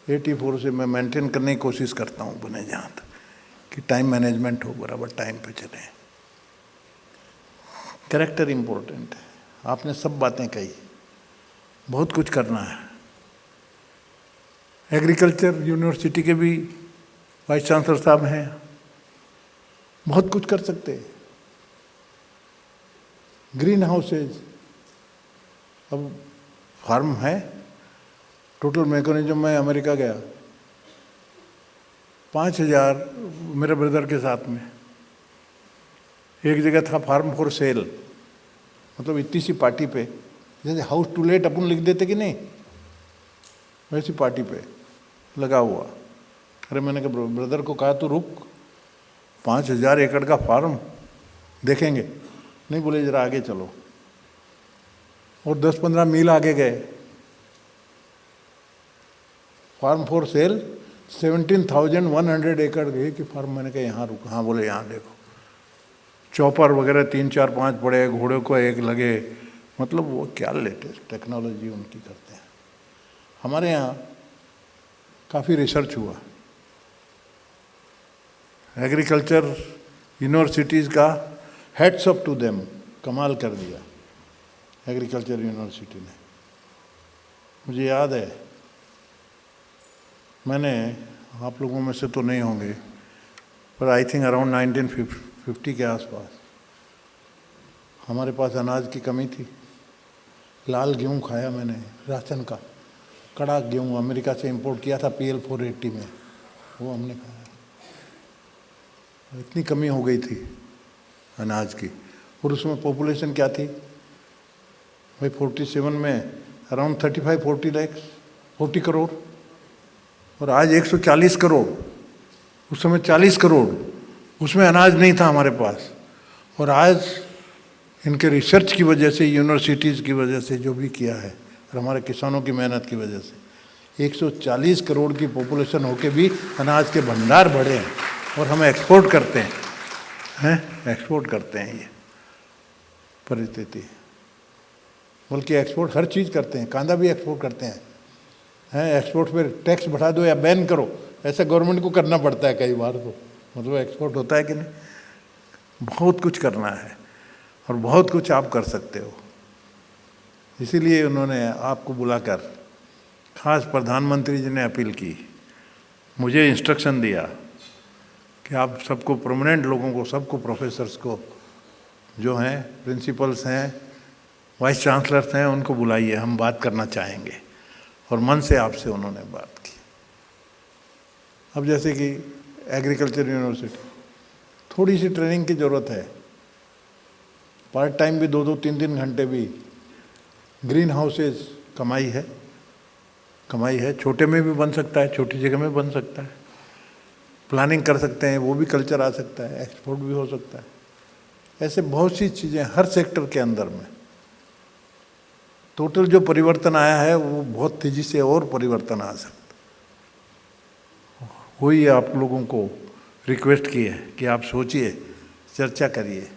84 से मैं मेंटेन करने की कोशिश करता हूँ बने जहाँ तक कि टाइम मैनेजमेंट हो, बराबर टाइम पे चले। कैरेक्टर इम्पोर्टेंट है। आपने सब बातें कही, बहुत कुछ करना है। एग्रीकल्चर यूनिवर्सिटी के भी वाइस चांसलर साहब हैं, बहुत कुछ कर सकते हैं। ग्रीन हाउसेज, अब फार्म है, टोटल मैकेनिज्म में अमेरिका गया 5000 मेरे ब्रदर के साथ में, एक जगह था फार्म फॉर सेल, मतलब इतनी सी पार्टी पे, जैसे हाउस टू लेट अपन लिख देते कि नहीं, वैसी पार्टी पे लगा हुआ। अरे मैंने कहा ब्रदर को कहा तू रुक, 5000 एकड़ का फार्म देखेंगे, नहीं बोले जरा आगे चलो, और 10-15 मील आगे गए, फार्म फॉर सेल 17,100 एकड़ गए कि फार्म। मैंने कहा यहाँ रुक, हाँ बोले यहाँ देखो, चॉपर वगैरह 3-4-5 पड़े, घोड़े को एक लगे, मतलब वो क्या लेटेस्ट टेक्नोलॉजी उनकी करते हैं। हमारे यहाँ काफ़ी रिसर्च हुआ, एग्रीकल्चर यूनिवर्सिटीज़ का हेड्स अप टू देम, कमाल कर दिया एग्रीकल्चर यूनिवर्सिटी ने। मुझे याद है, मैंने, आप लोगों में से तो नहीं होंगे, पर आई थिंक अराउंड 1950 के आसपास हमारे पास अनाज की कमी थी। लाल गेहूँ खाया मैंने, राशन का कड़ा गेहूँ अमेरिका से इंपोर्ट किया था PL 480 में, वो हमने खाया। इतनी कमी हो गई थी अनाज की, और उसमें पॉपुलेशन क्या थी भाई, 47 में अराउंड 35-40 लाख, 40 करोड़, और आज 140 करोड़, उस समय 40 करोड़, उसमें अनाज नहीं था हमारे पास। और आज इनके रिसर्च की वजह से, यूनिवर्सिटीज़ की वजह से जो भी किया है, और हमारे किसानों की मेहनत की वजह से 140 करोड़ की पॉपुलेशन होके भी अनाज के भंडार बढ़े हैं, और हम एक्सपोर्ट करते हैं, एक्सपोर्ट करते हैं। ये परिस्थिति, बल्कि एक्सपोर्ट हर चीज़ करते हैं, कांदा भी एक्सपोर्ट करते हैं, एक्सपोर्ट पे टैक्स बढ़ा दो या बैन करो, ऐसा गवर्नमेंट को करना पड़ता है कई बार, तो मतलब एक्सपोर्ट होता है कि नहीं। बहुत कुछ करना है और बहुत कुछ आप कर सकते हो। इसीलिए उन्होंने आपको बुलाकर, खास प्रधानमंत्री जी ने अपील की, मुझे इंस्ट्रक्शन दिया कि आप सबको, परमानेंट लोगों को, सबको, प्रोफेसर्स को जो हैं, प्रिंसिपल्स हैं, वाइस चांसलर्स हैं, उनको बुलाइए, हम बात करना चाहेंगे। और मन से आपसे उन्होंने बात की। अब जैसे कि एग्रीकल्चर यूनिवर्सिटी, थोड़ी सी ट्रेनिंग की ज़रूरत है, पार्ट टाइम भी 2-2, 3-3 घंटे भी। ग्रीन हाउसेज कमाई है, कमाई है, छोटे में भी बन सकता है, छोटी जगह में बन सकता है, प्लानिंग कर सकते हैं, वो भी कल्चर आ सकता है, एक्सपोर्ट भी हो सकता है। ऐसे बहुत सी चीज़ें हर सेक्टर के अंदर में। टोटल जो परिवर्तन आया है वो बहुत तेज़ी से और परिवर्तन आ सकता। वही आप लोगों को रिक्वेस्ट की है कि आप सोचिए, चर्चा करिए।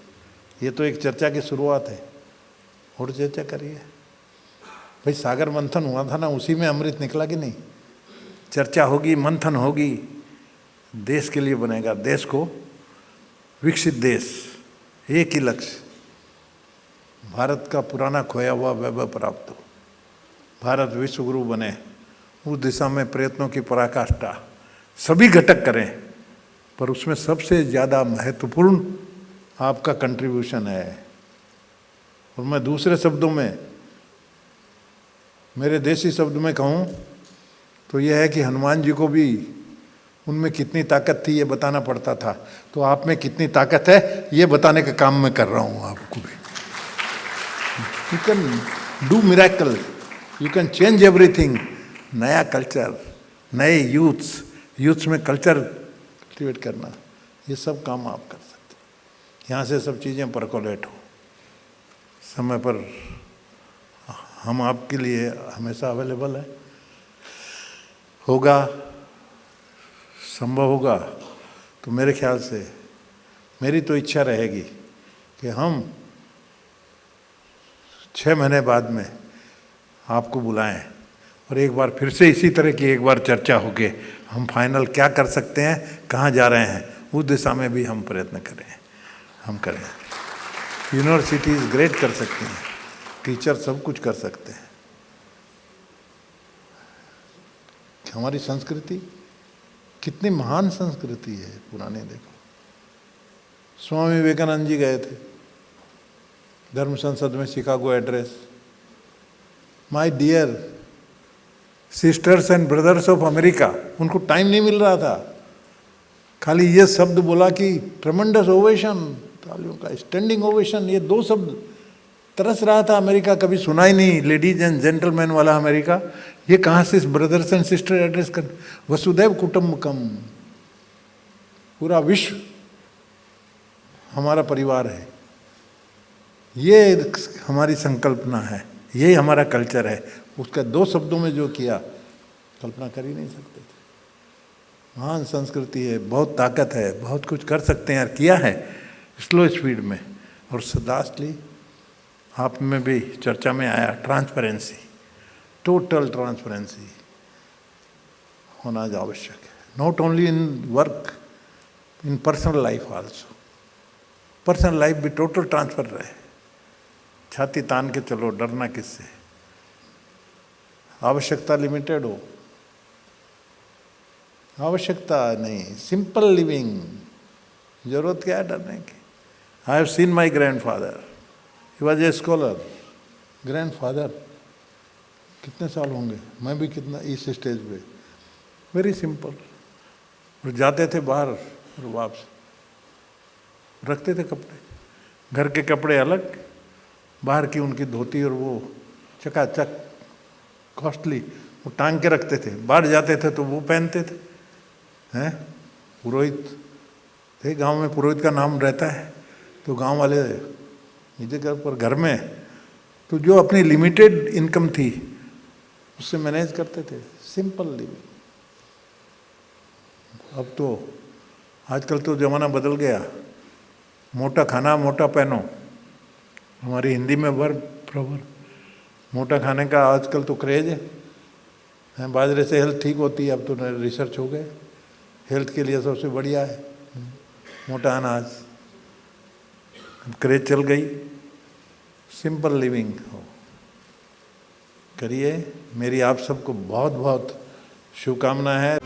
ये तो एक चर्चा की शुरुआत है, और चर्चा करिए भाई। सागर मंथन हुआ था ना, उसी में अमृत निकला कि नहीं। चर्चा होगी, मंथन होगी, देश के लिए बनेगा, देश को विकसित देश, एक ही लक्ष्य, भारत का पुराना खोया हुआ वैभव प्राप्त हो, भारत विश्व गुरु बने, उस दिशा में प्रयत्नों की पराकाष्ठा। सभी घटक करें, पर उसमें सबसे ज़्यादा महत्वपूर्ण आपका कंट्रीब्यूशन है। और मैं दूसरे शब्दों में, मेरे देसी शब्द में कहूँ तो यह है कि हनुमान जी को भी उनमें कितनी ताकत थी ये बताना पड़ता था, तो आप में कितनी ताकत है ये बताने का काम मैं कर रहा हूँ आपको भी। You can do miracle, you can change everything. नया कल्चर, नए यूथ्स में कल्चर क्रिएट करना, ये सब काम आप कर सकते हैं। यहाँ से सब चीज़ें परकोलेट हो समय पर। हम आपके लिए हमेशा अवेलेबल है, होगा, संभव होगा तो मेरे ख्याल से, मेरी तो इच्छा रहेगी कि हम 6 महीने बाद में आपको बुलाएं और एक बार फिर से इसी तरह की एक बार चर्चा होके हम फाइनल क्या कर सकते हैं, कहाँ जा रहे हैं, उस दिशा में भी हम प्रयत्न करें, हम करें। यूनिवर्सिटीज़ ग्रेट कर सकती हैं, टीचर सब कुछ कर सकते हैं। हमारी संस्कृति कितनी महान संस्कृति है पुराने, देखो स्वामी विवेकानंद जी गए थे धर्म संसद में, Chicago address. My dear sisters and brothers of America, उनको टाइम नहीं मिल रहा था, खाली ये शब्द बोला कि ट्रेमेंडस ओवेशन, तालियों का स्टैंडिंग ओवेशन, ये दो शब्द तरस रहा था अमेरिका, कभी सुना ही नहीं लेडीज एंड जेंटलमैन वाला अमेरिका, ये कहाँ से ब्रदर्स एंड सिस्टर एड्रेस कर, वसुदैव कुटुंबकम, पूरा विश्व हमारा परिवार है, ये हमारी संकल्पना है, ये हमारा कल्चर है। उसका दो शब्दों में जो किया, कल्पना कर ही नहीं सकते थे। महान संस्कृति है, बहुत ताकत है, बहुत कुछ कर सकते हैं, किया है स्लो स्पीड में। और लास्टली आप में भी चर्चा में आया, ट्रांसपेरेंसी, टोटल ट्रांसपेरेंसी होना आवश्यक है, not only in work, in personal life also. Personal life भी टोटल ट्रांसफर रहे, छाती तान के चलो, डरना किससे, आवश्यकता लिमिटेड हो, आवश्यकता नहीं, सिंपल लिविंग, जरूरत क्या है डरने की। I have seen my grandfather, he was a scholar, grandfather कितने साल होंगे, मैं भी कितना इस स्टेज पे, वेरी सिंपल। और जाते थे बाहर और वापस रखते थे कपड़े, घर के कपड़े अलग, बाहर की उनकी धोती और वो चकाचक कॉस्टली, वो टांग के रखते थे, बाहर जाते थे तो वो पहनते थे। हैं, पुरोहित थे गांव में, पुरोहित का नाम रहता है, तो गांव वाले नीचे घर पर, घर में तो जो अपनी लिमिटेड इनकम थी उससे मैनेज करते थे, सिंपल लिविंग। अब तो आजकल तो ज़माना बदल गया, मोटा खाना मोटा पहनो, हमारी हिंदी में वर्ब प्रॉपर, मोटा खाने का आजकल तो क्रेज है, बाजरे से हेल्थ ठीक होती है, अब तो रिसर्च हो गए, हेल्थ के लिए सबसे बढ़िया है मोटा अनाज, क्रेज चल गई। सिंपल लिविंग हो, करिए। मेरी आप सबको बहुत बहुत शुभकामना है।